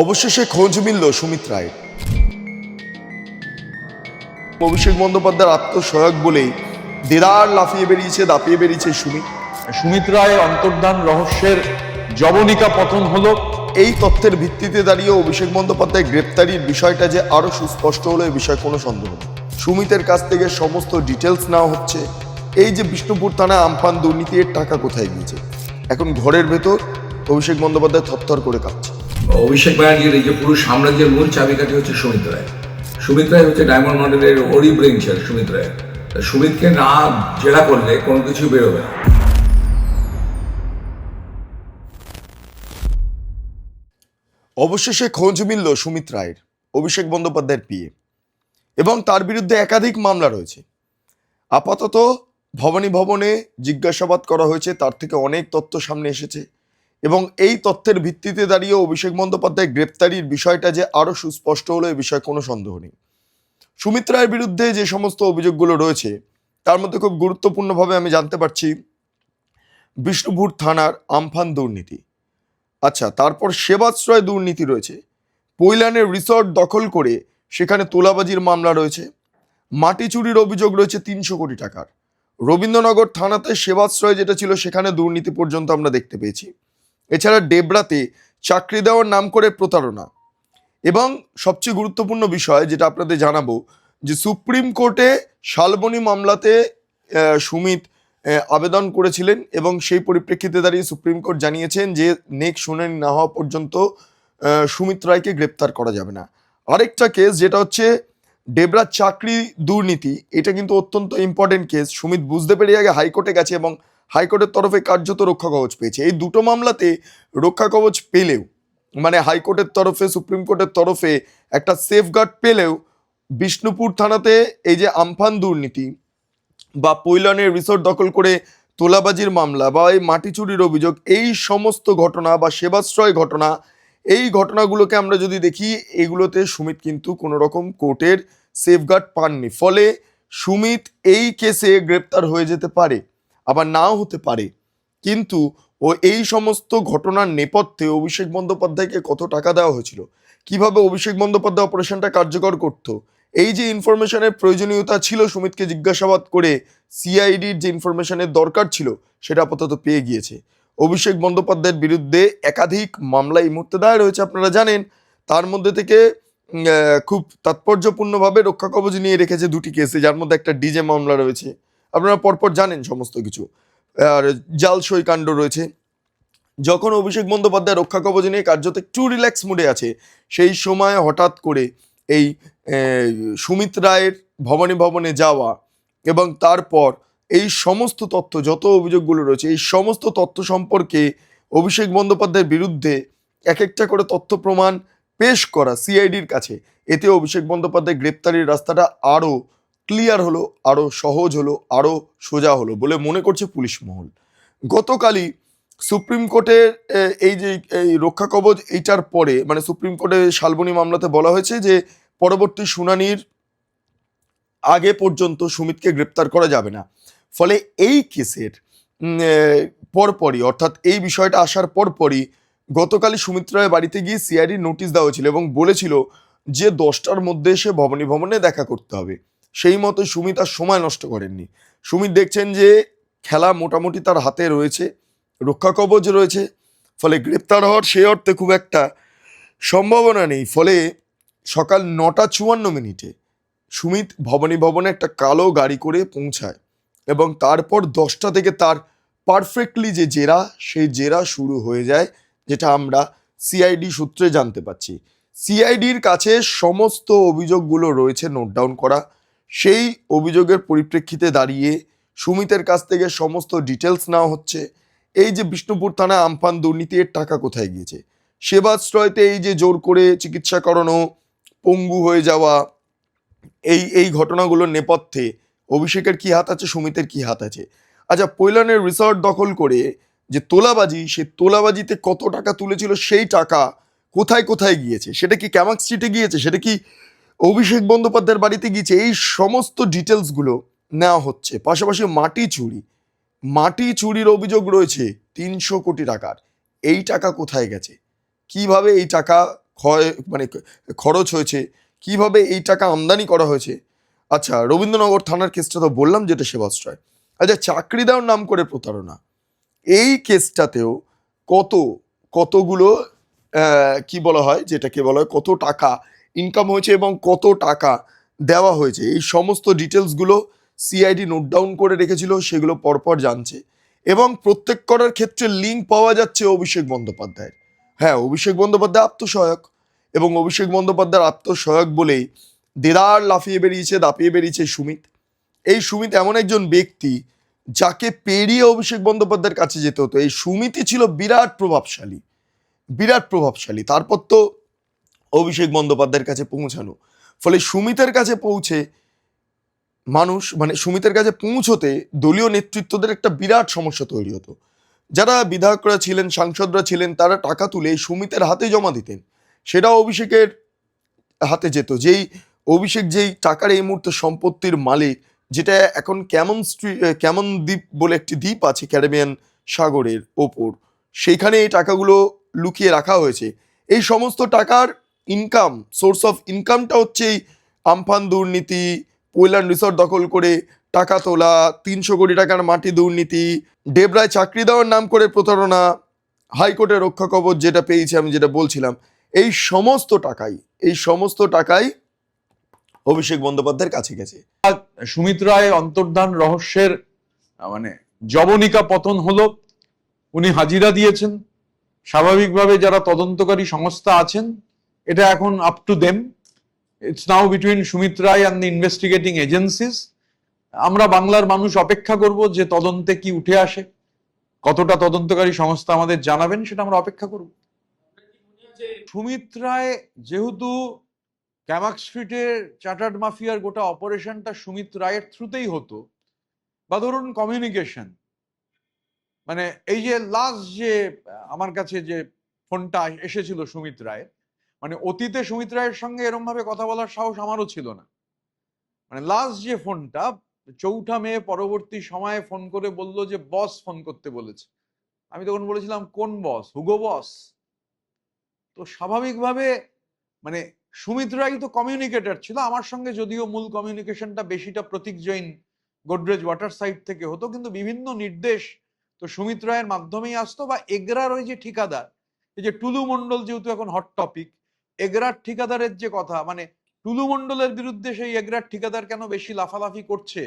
অবশেষে খোঁজ মিলল সুমিত রায়ের। অভিষেক বন্দ্যোপাধ্যায়ের আত্মসহায়ক বলেই দেদার দাপিয়ে বেরিয়েছে সুমিত। সুমিত রায়ের অন্তর্ধান রহস্যের জবনিকা পতন হলো। এই তথ্যের ভিত্তিতে দাঁড়িয়ে অভিষেক বন্দ্যোপাধ্যায় গ্রেপ্তারির বিষয়টা যে আরো সুস্পষ্ট হলো, এই বিষয়ে কোনো সন্দেহ নেই। সুমিতের কাছ থেকে সমস্ত ডিটেলস নেওয়া হচ্ছে। এই যে বিষ্ণুপুর থানা আমফান দুর্নীতি, এর টাকা কোথায় গিয়েছে, এখন ঘরের ভেতর অভিষেক বন্দ্যোপাধ্যায় থরথর করে কাঁপছে। অভিষেক ব্যানার্জির এই যে পুরো সাম্রাজ্যের মূল চাবিকাঠি হচ্ছে সুমিত রায়। সুমিত রায় হচ্ছে ডায়মন্ড মডেলের ওরই ব্রেন ছিল সুমিত রায়। সুমিতকে না জেরা করলে কোনো কিছু বেরোবে না। অবশেষে খোঁজ মিলল সুমিত রায়ের, অভিষেক বন্দ্যোপাধ্যায়ের পিএ, এবং তার বিরুদ্ধে একাধিক মামলা রয়েছে। আপাতত ভবানী ভবনে জিজ্ঞাসাবাদ করা হয়েছে, তার থেকে অনেক তথ্য সামনে এসেছে, এবং এই তথ্যের ভিত্তিতে দাঁড়িয়ে অভিষেক বন্দ্যোপাধ্যায় গ্রেপ্তারির বিষয়টা যে আরো সুস্পষ্ট হলো, এ বিষয়ে কোনো সন্দেহ নেই। সুমিত রায়ের বিরুদ্ধে যে সমস্ত অভিযোগগুলো রয়েছে তার মধ্যে খুব গুরুত্বপূর্ণভাবে আমি জানতে পারছি বিষ্ণুপুর থানার আমফান দুর্নীতি, আচ্ছা, তারপর সেবাশ্রয় দুর্নীতি রয়েছে, পৈলানের রিসর্ট দখল করে সেখানে তোলাবাজির মামলা রয়েছে, মাটি চুরির অভিযোগ রয়েছে 300 কোটি টাকার, রবীন্দ্রনগর থানাতে সেবাশ্রয় যেটা ছিল সেখানে দুর্নীতি পর্যন্ত আমরা দেখতে পেয়েছি, এছাড়া ডেবরাতে চাকরি দেওয়ার নাম করে প্রতারণা, এবং সবচেয়ে গুরুত্বপূর্ণ বিষয় যেটা আপনাদের জানাবো যে সুপ্রিম কোর্টে শালবনী মামলাতে সুমিত আবেদন করেছিলেন, এবং সেই পরিপ্রেক্ষিতে দাঁড়িয়ে সুপ্রিম কোর্ট জানিয়েছেন যে নেক্সট শুনানি না হওয়া পর্যন্ত সুমিত রায়কে গ্রেপ্তার করা যাবে না। আরেকটা কেস যেটা হচ্ছে ডেবরার চাকরি দুর্নীতি, এটা কিন্তু অত্যন্ত ইম্পর্টেন্ট কেস। সুমিত বুঝতে পেরে আগে হাইকোর্টে গেছে এবং হাইকোর্টের তরফে কার্যত রক্ষা কবচ পেয়েছে। এই দুটো মামলাতে রক্ষা কবচ পেলেও, মানে হাইকোর্টের তরফে সুপ্রিম কোর্টের তরফে একটা সেফগার্ড পেলেও, বিষ্ণুপুর থানাতে এই যে আমফান দুর্নীতি বা পৈলানের রিসোর্ট দখল করে তোলাবাজির মামলা বা এই মাটি চুরির অভিযোগ, এই সমস্ত ঘটনা বা সেবাশ্রয় ঘটনা, এই ঘটনাগুলোকে আমরা যদি দেখি, এগুলোতে সুমিত কিন্তু কোনো রকম কোর্টের সেফগার্ড পাননি। ফলে সুমিত এই কেসে গ্রেপ্তার হয়ে যেতে পারে, আবার নাও হতে পারে। কিন্তু এই সমস্ত ঘটনার নেপথ্যে অভিষেক বন্দ্যোপাধ্যায়কে কত টাকা দেওয়া হয়েছিল, কিভাবে অভিষেক বন্দ্যোপাধ্যায় অপারেশনটা কার্যকর করত, এই যে ইনফরমেশনের প্রয়োজনীয়তা ছিল সুমিতকে জিজ্ঞাসাবাদ করে সিআইডির যে ইনফরমেশনের দরকার ছিল সেটা আপাতত পেয়ে গিয়েছে। অভিষেক বন্দ্যোপাধ্যায়ের বিরুদ্ধে একাধিক মামলা এই মুহূর্তে দায়ের হয়েছে, আপনারা জানেন। তার মধ্যে থেকে খুব তাৎপর্যপূর্ণভাবে রক্ষা কবচ নিয়ে রেখেছে দুটি কেসে, যার মধ্যে একটা ডিজে মামলা রয়েছে, আপনারা পরপর জানেন সমস্ত কিছু, আর জালসই কাণ্ড রয়েছে। যখন অভিষেক বন্দ্যোপাধ্যায় রক্ষা কবচ নিয়ে কার্যত একটু রিল্যাক্স মুডে আছে, সেই সময় হঠাৎ করে এই সুমিত রায়ের ভবানী ভবনে যাওয়া এবং তারপর এই সমস্ত তথ্য, যত অভিযোগগুলো রয়েছে, এই সমস্ত তথ্য সম্পর্কে অভিষেক বন্দ্যোপাধ্যায়ের বিরুদ্ধে এক একটা করে তথ্য প্রমাণ পেশ করা সিআইডির কাছে, এতে অভিষেক বন্দ্যোপাধ্যায় গ্রেপ্তারির রাস্তাটা আরও ক্লিয়ার হলো, আরও সহজ হলো, আরও সোজা হলো বলে মনে করছে পুলিশ মহল। গতকালই সুপ্রিম কোর্টের এই যে এই রক্ষা কবচ, এইটার পরে মানে সুপ্রিম কোর্টের শালবনী মামলাতে বলা হয়েছে যে পরবর্তী শুনানির আগে পর্যন্ত সুমিতকে গ্রেপ্তার করা যাবে না। ফলে এই কেসের পরপরই, অর্থাৎ এই বিষয়টা আসার পরপরই গতকালই সুমিত রায়ের বাড়িতে গিয়ে সিআইডি নোটিশ দেওয়া হয়েছিল এবং বলেছিল যে 10টার মধ্যে এসে ভবানী ভবনে দেখা করতে হবে। সেই মতো সুমিত আর সময় নষ্ট করেননি। সুমিত দেখছেন যে খেলা মোটামুটি তার হাতে রয়েছে, রক্ষা কবচ রয়েছে, ফলে গ্রেপ্তার হওয়ার সেই অর্থে খুব একটা সম্ভাবনা নেই। ফলে সকাল 9:54 সুমিত ভবানী ভবনে একটা কালো গাড়ি করে পৌঁছায়, এবং তারপর 10টা থেকে তার পারফেক্টলি যে জেরা, সেই জেরা শুরু হয়ে যায়, যেটা আমরা সিআইডি সূত্রে জানতে পাচ্ছি। সিআইডির কাছে সমস্ত অভিযোগগুলো রয়েছে নোট ডাউন করা। সেই অভিযোগের পরিপ্রেক্ষিতে দাঁড়িয়ে সুমিতের কাছ থেকে সমস্ত ডিটেলস নেওয়া হচ্ছে। এই যে বিষ্ণুপুর থানা আমফান দুর্নীতি, এর টাকা কোথায় গিয়েছে, সেবাশ্রয়তে এই যে জোর করে চিকিৎসা করানো, পঙ্গু হয়ে যাওয়া, এই ঘটনাগুলোর নেপথ্যে অভিষেকের কি হাত আছে, সুমিতের কি হাত আছে। আচ্ছা, পৈলানের রিসর্ট দখল করে যে তোলাবাজি, সে তোলাবাজিতে কত টাকা তুলেছিল, সেই টাকা কোথায় কোথায় গিয়েছে, সেটা কি ক্যামাক স্ট্রিটে গিয়েছে, সেটা কি অভিষেক বন্দ্যোপাধ্যায়ের বাড়িতে গিয়েছে, এই সমস্ত ডিটেলসগুলো নেওয়া হচ্ছে। পাশাপাশি মাটি চুরির অভিযোগ রয়েছে 300 কোটি টাকার। এই টাকা কোথায় গেছে, কিভাবে এই টাকা মানে খরচ হয়েছে, কিভাবে এই টাকা আমদানি করা হয়েছে। আচ্ছা, রবীন্দ্রনগর থানার কেসটা তো বললাম, যেটা সেবাশ্রয়। আচ্ছা, চাকরি দেওয়ার নাম করে প্রতারণা, এই কেসটাতেও কতগুলো কি বলা হয়, যেটাকে বলা হয় কত টাকা ইনকাম হয়েছে এবং কত টাকা দেওয়া হয়েছে, এই সমস্ত ডিটেলসগুলো সিআইডি নোট ডাউন করে রেখেছিল, সেগুলো পরপর জানছে। এবং প্রত্যেক করার ক্ষেত্রে লিঙ্ক পাওয়া যাচ্ছে অভিষেক বন্দ্যোপাধ্যায়ের। হ্যাঁ, অভিষেক বন্দ্যোপাধ্যায় আত্মসহায়ক, এবং অভিষেক বন্দ্যোপাধ্যায়ের আত্মসহায়ক বলেই দেদার দাপিয়ে বেরিয়েছে সুমিত। এই সুমিত এমন একজন ব্যক্তি যাকে পেরিয়ে অভিষেক বন্দ্যোপাধ্যায়ের কাছে যেতে হতো। এই সুমিতই ছিল বিরাট প্রভাবশালী। তারপর তো অভিষেক বন্দ্যোপাধ্যায়ের কাছে পৌঁছানো। ফলে সুমিতের কাছে সুমিতের কাছে পৌঁছতে দলীয় নেতৃত্বদের একটা বিরাট সমস্যা তৈরি হতো। যারা বিধায়করা ছিলেন, সাংসদরা ছিলেন, তারা টাকা তুলে সুমিতের হাতে জমা দিতেন, সেটাও অভিষেকের হাতে যেত। যেই টাকার এই মুহূর্তে সম্পত্তির মালিক, যেটা এখন ক্যামন দ্বীপ বলে একটি দ্বীপ আছে ক্যারিবিয়ান সাগরের ওপর, সেইখানে এই টাকাগুলো লুকিয়ে রাখা হয়েছে। এই সমস্ত টাকার সোর্স অফ ইনকামটা হচ্ছে এই আমফান দুর্নীতি, পৈলান রিসর্ট দখল করে টাকা তোলা, 300 কোটি টাকার মাটি দুর্নীতি, ডেবরায় চাকরি দেওয়ার নাম করে প্রতারণা, হাইকোর্টের রক্ষা কবচ যেটা পেয়েছি আমি, যেটা বলছিলাম, এই সমস্ত টাকাই অভিষেক বন্দ্যোপাধ্যায়ের কাছে গেছে। সুমিত রায় অন্তর্ধান রহস্যের মানে জবনিকা পতন হলো। উনি হাজিরা দিয়েছেন, স্বাভাবিকভাবে যারা তদন্তকারী সংস্থা আছেন, এটা এখন up to them. It's now between Sumit Roy and the investigating agencies. আমরা বাংলার মানুষ অপেক্ষা করব যে তদন্তে কি উঠে আসে, কতটা তদন্তকারী সংস্থা আমাদের জানাবেন, সেটা আমরা অপেক্ষা করব। সুমিত রায় যেহেতু ক্যামাক স্ট্রিটের চার্টার্ড মাফিয়ার গোটা অপারেশনটা সুমিত রায়ের থ্রুতেই হতো, বা ধরুন কমিউনিকেশন, মানে এই যে লাস্ট যে আমার কাছে যে ফোনটা এসেছিল সুমিত রায়ের, মানে অতীতে সুমিত রায়ের সঙ্গে এরম ভাবে কথা বলার সাহস আমারও ছিল না। মানে লাস্ট যে ফোনটা 4 মে পরবর্তী সময়ে ফোন করে বলল যে বস ফোন করতে বলেছে। আমি তখন বলেছিলাম কোন বস? হুগো বস। তো স্বাভাবিকভাবে মানে সুমিত রায় তো কমিউনিকেটর ছিল আমার সঙ্গে, যদিও মূল কমিউনিকেশনটা বেশিটা প্রতীক জৈন গোদরেজ ওয়াটার সাইড থেকে হতো, কিন্তু বিভিন্ন নির্দেশ তো সুমিত রায়ের মাধ্যমেই আসতো। বা এগরার ওই যে ঠিকাদার, এই যে টুলু মন্ডল, যেহেতু এখন হট টপিক, এগরার ঠিকাদারের যে কথা, মানে টুলু মন্ডলের বিরুদ্ধে সেই এগরার ঠিকাদার কেন বেশি লাফালাফি করছে,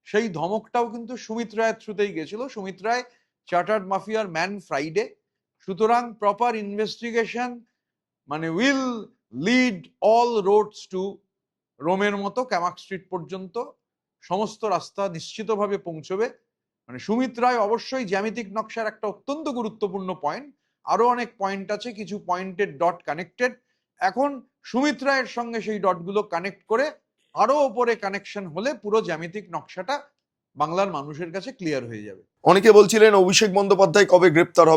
সেই ধমকটাও কিন্তু সুমিত রায়ের থ্রুতেই গেছিল। সুমিত রায় চার্টার্ড মাফিয়ার ম্যান ফ্রাইডে। সুতরাং প্রপার ইনভেস্টিগেশন মানে will lead all roads to রোমের মতো ক্যামাক স্ট্রিট পর্যন্ত সমস্ত রাস্তা নিশ্চিতভাবে পৌঁছবে। মানে সুমিত রায় অবশ্যই জ্যামিতিক নকশার একটা অত্যন্ত গুরুত্বপূর্ণ পয়েন্ট। আরো অনেক পয়েন্ট আছে, কিছু পয়েন্টের ডট কানেক্টেড। এখন সুমিত রায়ের সঙ্গে সেই ডটগুলো কানেক্ট করে আরো ওপরে কানেকশন হলে পুরো জ্যামিতিক নকশাটা বাংলার মানুষের কাছে ক্লিয়ার হয়ে যাবে। অনেকে বলছিলেন অভিষেক বন্দ্যোপাধ্যায় কবে গ্রেপ্তার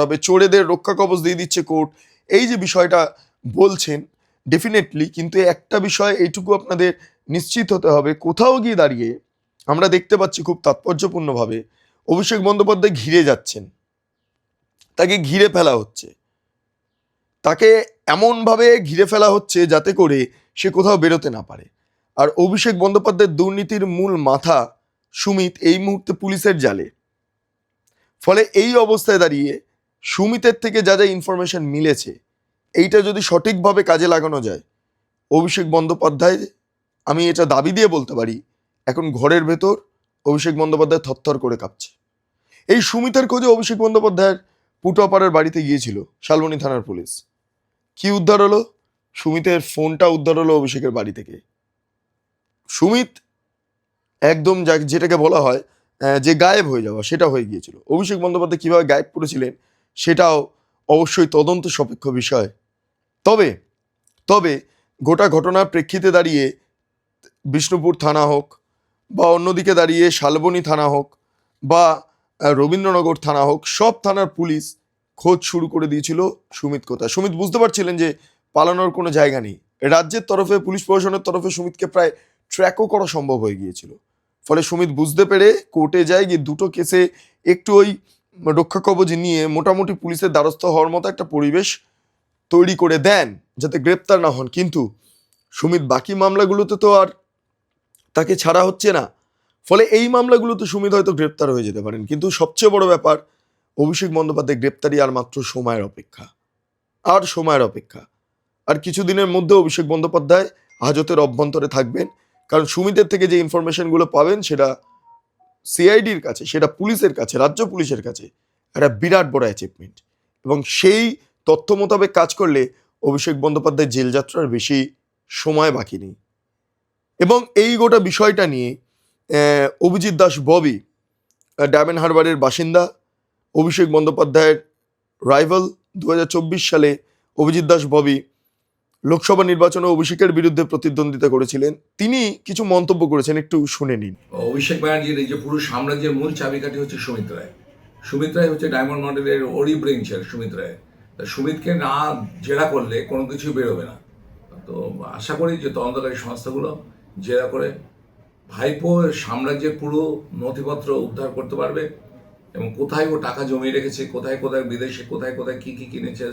হবে, চোরেদের রক্ষা কবচ দিয়ে দিচ্ছে কোর্ট, এই যে বিষয়টা বলছেন ডেফিনেটলি। কিন্তু একটা বিষয় এইটুকু আপনাদের নিশ্চিত হতে হবে, কোথাও গিয়ে দাঁড়িয়ে আমরা দেখতে পাচ্ছি খুব তাৎপর্যপূর্ণভাবে অভিষেক বন্দ্যোপাধ্যায় ঘিরে যাচ্ছেন, তাকে ঘিরে ফেলা হচ্ছে, তাকে এমনভাবে ঘিরে ফেলা হচ্ছে যাতে করে সে কোথাও বেরোতে না পারে। আর অভিষেক বন্দ্যোপাধ্যায়ের দুর্নীতির মূল মাথা সুমিত এই মুহূর্তে পুলিশের জালে। ফলে এই অবস্থায় দাঁড়িয়ে সুমিতের থেকে যা যা ইনফরমেশন মিলেছে, এইটা যদি সঠিকভাবে কাজে লাগানো যায়, অভিষেক বন্দ্যোপাধ্যায়, আমি এটা দাবি দিয়ে বলতে পারি, এখন ঘরের ভেতর অভিষেক বন্দ্যোপাধ্যায় থরথর করে কাঁপছে। এই সুমিতের খোঁজে অভিষেক বন্দ্যোপাধ্যায়ের পুটোপাড়ার বাড়িতে গিয়েছিল শালবনী থানার পুলিশ। কি উদ্ধার হলো? সুমিতের ফোনটা উদ্ধার হলো অভিষেকের বাড়ি থেকে। সুমিত একদম যেটাকে বলা হয় যে গায়েব হয়ে যাওয়া, সেটা হয়ে গিয়েছিল। অভিষেক বন্দ্যোপাধ্যায় কীভাবে গায়েব করেছিলেন সেটাও অবশ্যই তদন্ত সাপেক্ষ বিষয়। তবে গোটা ঘটনার প্রেক্ষিতে দাঁড়িয়ে বিষ্ণুপুর থানা হোক, বা অন্যদিকে দাঁড়িয়ে শালবনী থানা হোক, বা রবীন্দ্রনগর থানা হোক, সব থানার পুলিশ খোঁজ শুরু করে দিয়েছিল সুমিত কোথায়। সুমিত বুঝতে পারছিলেন যে পালানোর কোনো জায়গা নেই। রাজ্যের তরফে, পুলিশ প্রশাসনের তরফে সুমিতকে প্রায় ট্র্যাকও করা সম্ভব হয়ে গিয়েছিল। ফলে সুমিত বুঝতে পেরে কোর্টে যায়, গিয়ে দুটো কেসে একটু ওই রক্ষা কবচ নিয়ে মোটামুটি পুলিশের দ্বারস্থ হওয়ার মতো একটা পরিবেশ তৈরি করে দেন যাতে গ্রেপ্তার না হন, কিন্তু সুমিত বাকি মামলাগুলোতে তো আর তাকে ছাড়া হচ্ছে না, ফলে এই মামলাগুলোতে সুমিত হয়তো গ্রেপ্তার হয়ে যেতে পারেন। কিন্তু সবচেয়ে বড় ব্যাপার, অভিষেক বন্দ্যোপাধ্যায় গ্রেপ্তারি আর মাত্র সময়ের অপেক্ষা, আর কিছুদিনের মধ্যে অভিষেক বন্দ্যোপাধ্যায় হাজতের অভ্যন্তরে থাকবেন, কারণ সুমিতের থেকে যে ইনফরমেশনগুলো পাবেন সেটা সিআইডির কাছে, সেটা পুলিশের কাছে, রাজ্য পুলিশের কাছে একটা বিরাট বড় অ্যাচিভমেন্ট, এবং সেই তথ্য মোতাবেক কাজ করলে অভিষেক বন্দ্যোপাধ্যায় জেল যাত্রার বেশি সময় বাকি নেই। এবং এই গোটা বিষয়টা নিয়ে অভিজিৎ দাস ববি, ডায়মন্ড হারবারের বাসিন্দা, অভিষেক বন্দ্যোপাধ্যায়ের রাইভাল, 2024 সালে অভিজিৎ দাস ববি লোকসভা নির্বাচনে অভিষেকের বিরুদ্ধে প্রতিদ্বন্দ্বিতা করেছিলেন। তিনি কিছু মন্তব্য করেছেন, একটু শুনে নিন। অভিষেক ব্যানার্জির এই যে পুরো সাম্রাজ্যের মূল চাবিকাঠি হচ্ছে সুমিত রায়। সুমিত রায় হচ্ছে ডায়মন্ড মডেলের ওরি ব্রেঞ্চার সুমিত রায়। সুমিতকে না জেরা করলে কোনো কিছু বেরোবে না। তো আশা করি যে তদন্তকারী সংস্থাগুলো জেরা করে ভাইপো সাম্রাজ্যের পুরো নথিপত্র উদ্ধার করতে পারবে, এবং কোথায় ও টাকা জমিয়ে রেখেছে, কোথায় কোথায় বিদেশে, কোথায় কোথায় কী কী কিনেছে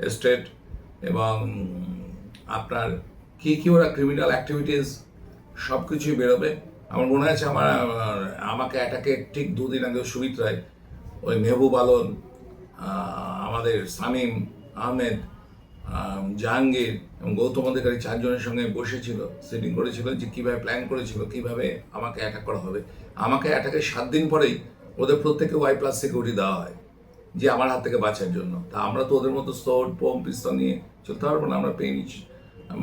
এস্টেট, এবং আপনার কী কী ওরা ক্রিমিনাল অ্যাক্টিভিটিস, সব কিছুই বেরোবে। আমার মনে আছে আমাকে অ্যাটাকে ঠিক 2 দিন আগে সুমিত রায় ওই মেহবুব আলম, আমাদের সামিম আহমেদ, জাহাঙ্গীর এবং গৌতম অধিকারী 4 জনের সঙ্গে বসেছিল, সিটিং করেছিল যে কীভাবে প্ল্যান করেছিল কীভাবে আমাকে অ্যাটাক করা হবে। আমাকে অ্যাটাকের 7 দিন পরেই ওদের প্রত্যেকে Y+ সিকিউরিটি দেওয়া হয় যে আমার হাত থেকে বাঁচার জন্য। তা আমরা তো ওদের মতো সোর্ড, পোম, পিস্তল নিয়ে চলতে পারবো না। আমরা পেয়ে নিচ্ছি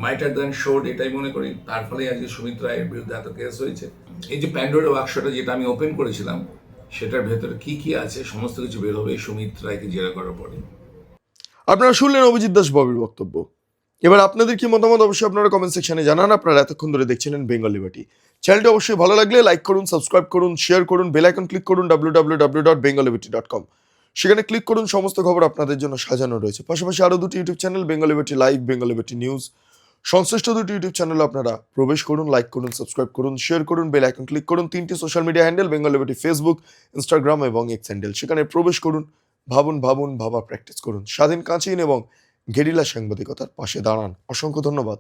মাইটার দেন শোর্ড, এটাই মনে করি। তার ফলে আজকে সুমিত রায়ের বিরুদ্ধে এত কেস হয়েছে। এই যে প্যান্ডোরা বাক্সটা যেটা আমি ওপেন করেছিলাম, সেটার ভেতরে কি কি আছে সমস্ত কিছু বের হবে সুমিত রায়কে জেরা করার পরে। আপনারা শুনলেন অভিজিৎ দাস ববির বক্তব্য। এবার আপনাদের কি মতামত অবশ্যই আপনারা কমেন্ট সেকশনে জানান। আপনারা এতক্ষণ ধরে দেখছিলেন বেঙ্গল লিবার্টি। চ্যানেলটি অবশ্যই ভালো লাগলে লাইক করুন, সাবস্ক্রাইব করুন, শেয়ার করুন, বেল আইকন ক্লিক করুন www.bengalliberty.com। সেখানে ক্লিক করুন, সমস্ত খবর আপনাদের জন্য সাজানো রয়েছে। পাশাপাশি আরও 2টি YouTube channel, Bengal liberty live, Bengal liberty news, সংশ্লিষ্ট 2টি ইউটিউব চ্যানেলে আপনারা প্রবেশ করুন, লাইক করুন, সাবস্ক্রাইব করুন, শেয়ার করুন, বেল আইকন ক্লিক করুন। 3টি social media handle, Bengal liberty Facebook, Instagram এবং এক্স হ্যান্ডেল, সেখানে প্রবেশ করুন, ভাবা প্র্যাকটিস করুন, স্বাধীন, কাঁচিন এবং গেরিলা সাংবাদিকতার পাশে দাঁড়ান। অসংখ্য ধন্যবাদ।